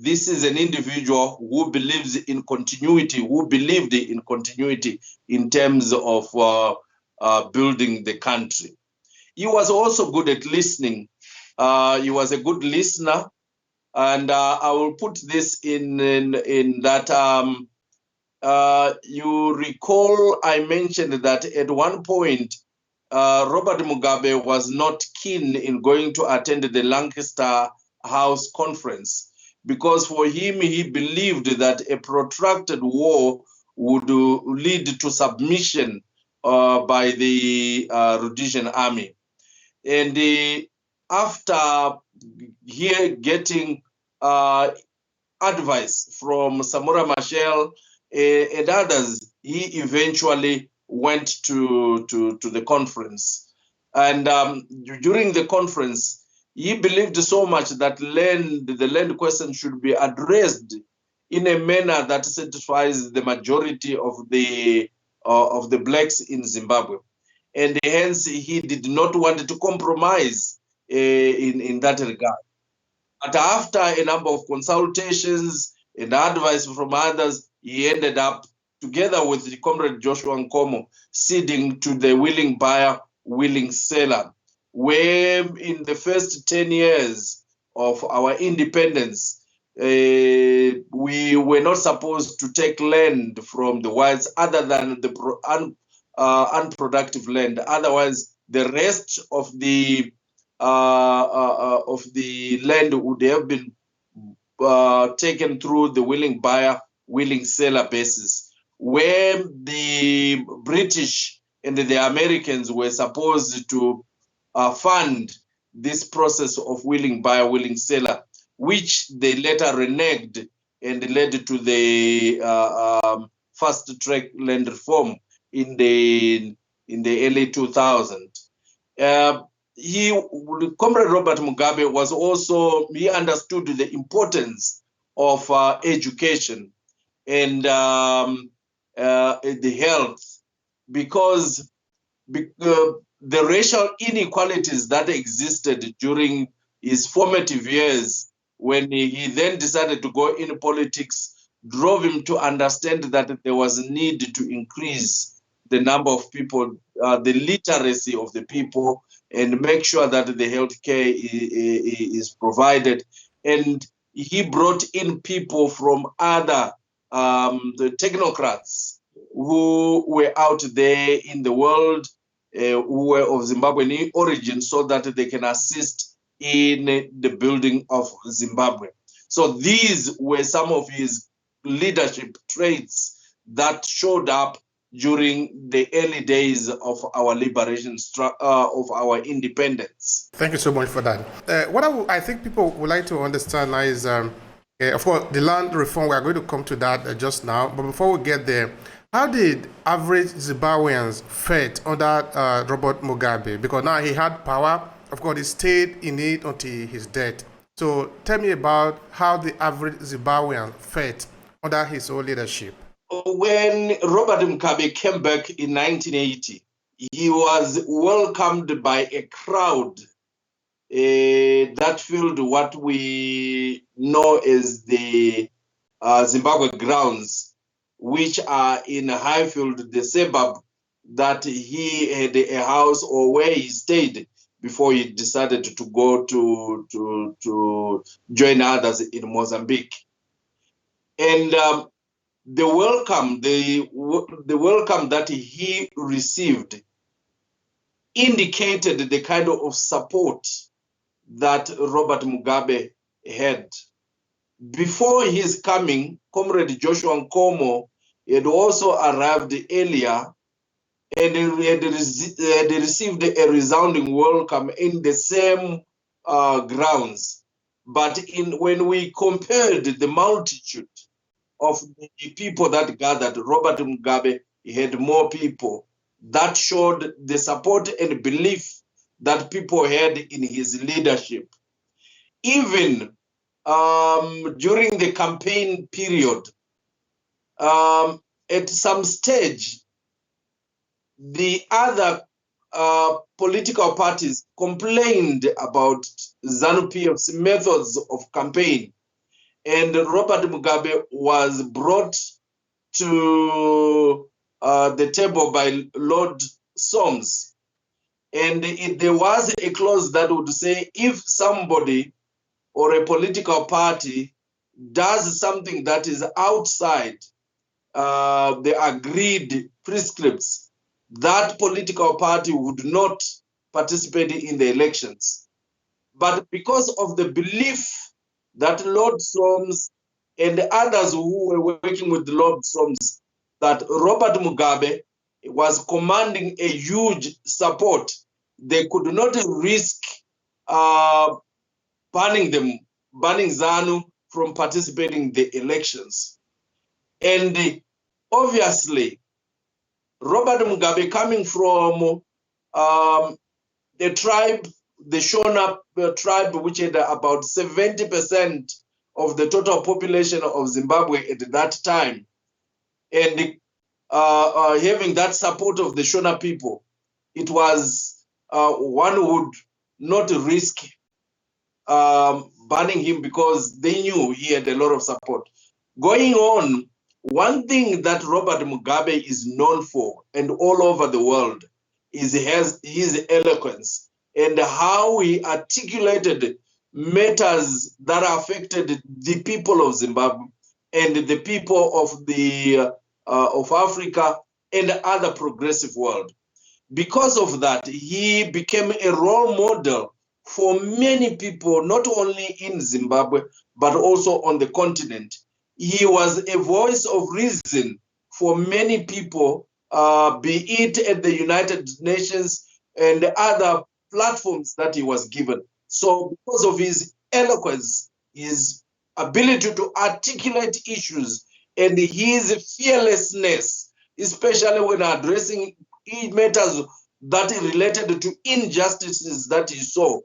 this is an individual who believes in continuity, who believed in continuity in terms of building the country. He was also good at listening. He was a good listener. And I will put this in that you recall I mentioned that at one point, Robert Mugabe was not keen in going to attend the Lancaster House conference because for him, he believed that a protracted war would lead to submission by the Rhodesian army. And after getting advice from Samora Machel and others, he eventually went to the conference. And during the conference, he believed so much that the land question should be addressed in a manner that satisfies the majority of the blacks in Zimbabwe. And hence, he did not want to compromise in that regard. But after a number of consultations and advice from others, he ended up, together with the Comrade Joshua Nkomo, ceding to the willing buyer, willing seller, where in the first 10 years of our independence, we were not supposed to take land from the whites other than the unproductive land. Otherwise, the rest of the land would have been taken through the willing buyer, willing seller basis, where the British and the Americans were supposed to fund this process of willing buyer, willing seller, which they later reneged and led to the fast track land reform in the early 2000s. Comrade Robert Mugabe was also, he understood the importance of education and the health, because the racial inequalities that existed during his formative years, when he then decided to go in politics, drove him to understand that there was a need to increase the number of people, the literacy of the people, and make sure that the health care is provided. And he brought in people from other the technocrats who were out there in the world, who were of Zimbabwean origin, so that they can assist in the building of Zimbabwe. So these were some of his leadership traits that showed up during the early days of our liberation, of our independence. Thank you so much for that. What I think people would like to understand now is, of course, the land reform. We are going to come to that just now. But before we get there, how did average Zimbabweans fare under Robert Mugabe? Because now he had power. Of course, he stayed in it until his death. So tell me about how the average Zimbabwean fared under his own leadership. When Robert Mugabe came back in 1980, he was welcomed by a crowd that filled what we know as the Zimbabwe grounds, which are in Highfield, the suburb that he had a house or where he stayed before he decided to go to join others in Mozambique. And the welcome that he received indicated the kind of support that Robert Mugabe had. Before his coming, Comrade Joshua Nkomo had also arrived earlier and had received a resounding welcome in the same grounds. But when we compared the multitude of the people that gathered, Robert Mugabe had more people. That showed the support and belief that people had in his leadership. Even during the campaign period, at some stage, the other political parties complained about ZANU-PF's methods of campaign. and Robert Mugabe was brought to the table by Lord Solms. And there was a clause that would say if somebody or a political party does something that is outside the agreed prescripts, that political party would not participate in the elections. But because of the belief that Lord Solms and others who were working with Lord Solms, that Robert Mugabe was commanding a huge support, they could not risk banning ZANU from participating in the elections. And obviously, Robert Mugabe, coming from the tribe, the Shona tribe, which had about 70% of the total population of Zimbabwe at that time, and having that support of the Shona people, it was one would not risk banning him because they knew he had a lot of support. Going on, one thing that Robert Mugabe is known for and all over the world is his eloquence and how he articulated matters that affected the people of Zimbabwe and the people of Africa and other progressive world. Because of that, he became a role model for many people, not only in Zimbabwe, but also on the continent. He was a voice of reason for many people, be it at the United Nations and other platforms that he was given. So because of his eloquence, his ability to articulate issues, and his fearlessness, especially when addressing matters that related to injustices that he saw,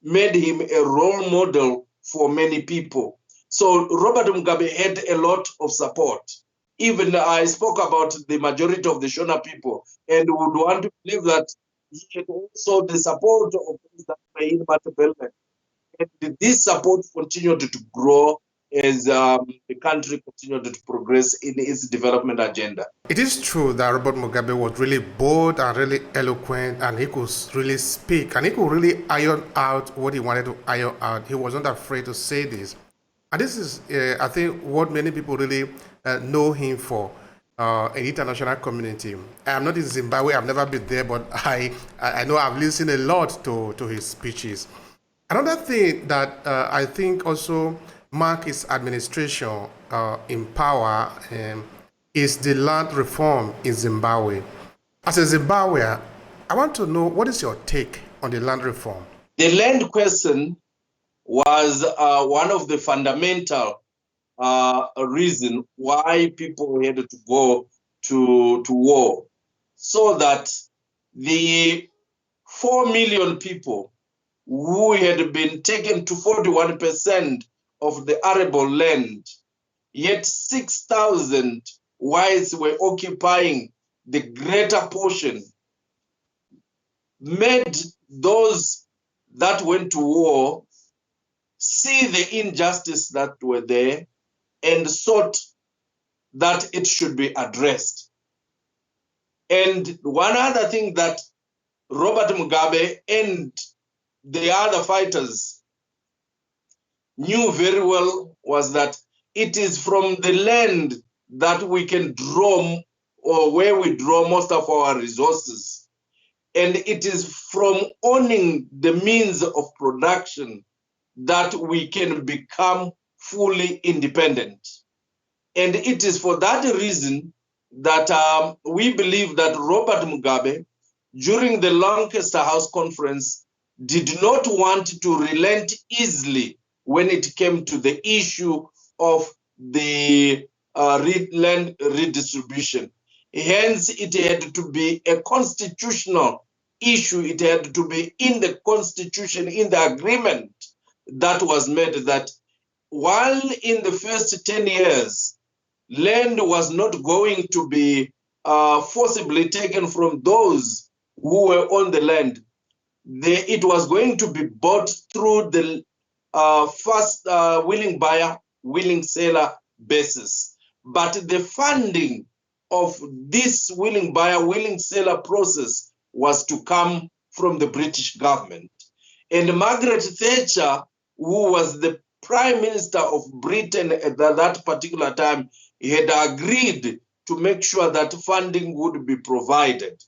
made him a role model for many people. So Robert Mugabe had a lot of support. Even I spoke about the majority of the Shona people and would want to believe that he had also the support of President Mapesa. And this support continued to grow as the country continued to progress in its development agenda. It is true that Robert Mugabe was really bold and really eloquent, and he could really speak, and he could really iron out what he wanted to iron out. He was not afraid to say this. And this is, I think, what many people really know him for in the international community. I'm not in Zimbabwe, I've never been there, but I know I've listened a lot to his speeches. Another thing that I think also marked his administration in power is the land reform in Zimbabwe. As a Zimbabwean, I want to know, what is your take on the land reform? The land question was one of the fundamental reasons why people had to go to war, so that the 4 million people who had been taken to 41% of the arable land, yet 6,000 whites were occupying the greater portion, made those that went to war see the injustice that were there and sought that it should be addressed. And one other thing that Robert Mugabe and the other fighters knew very well was that it is from the land that we can draw, or where we draw most of our resources. And it is from owning the means of production that we can become fully independent. And it is for that reason that we believe that Robert Mugabe, during the Lancaster House Conference, did not want to relent easily when it came to the issue of the land redistribution. Hence, it had to be a constitutional issue. It had to be in the constitution, in the agreement that was made, that while in the first 10 years, land was not going to be forcibly taken from those who were on the land, it was going to be bought through the first willing buyer, willing seller basis. But the funding of this willing buyer, willing seller process was to come from the British government. And Margaret Thatcher, who was the Prime Minister of Britain at that particular time, had agreed to make sure that funding would be provided.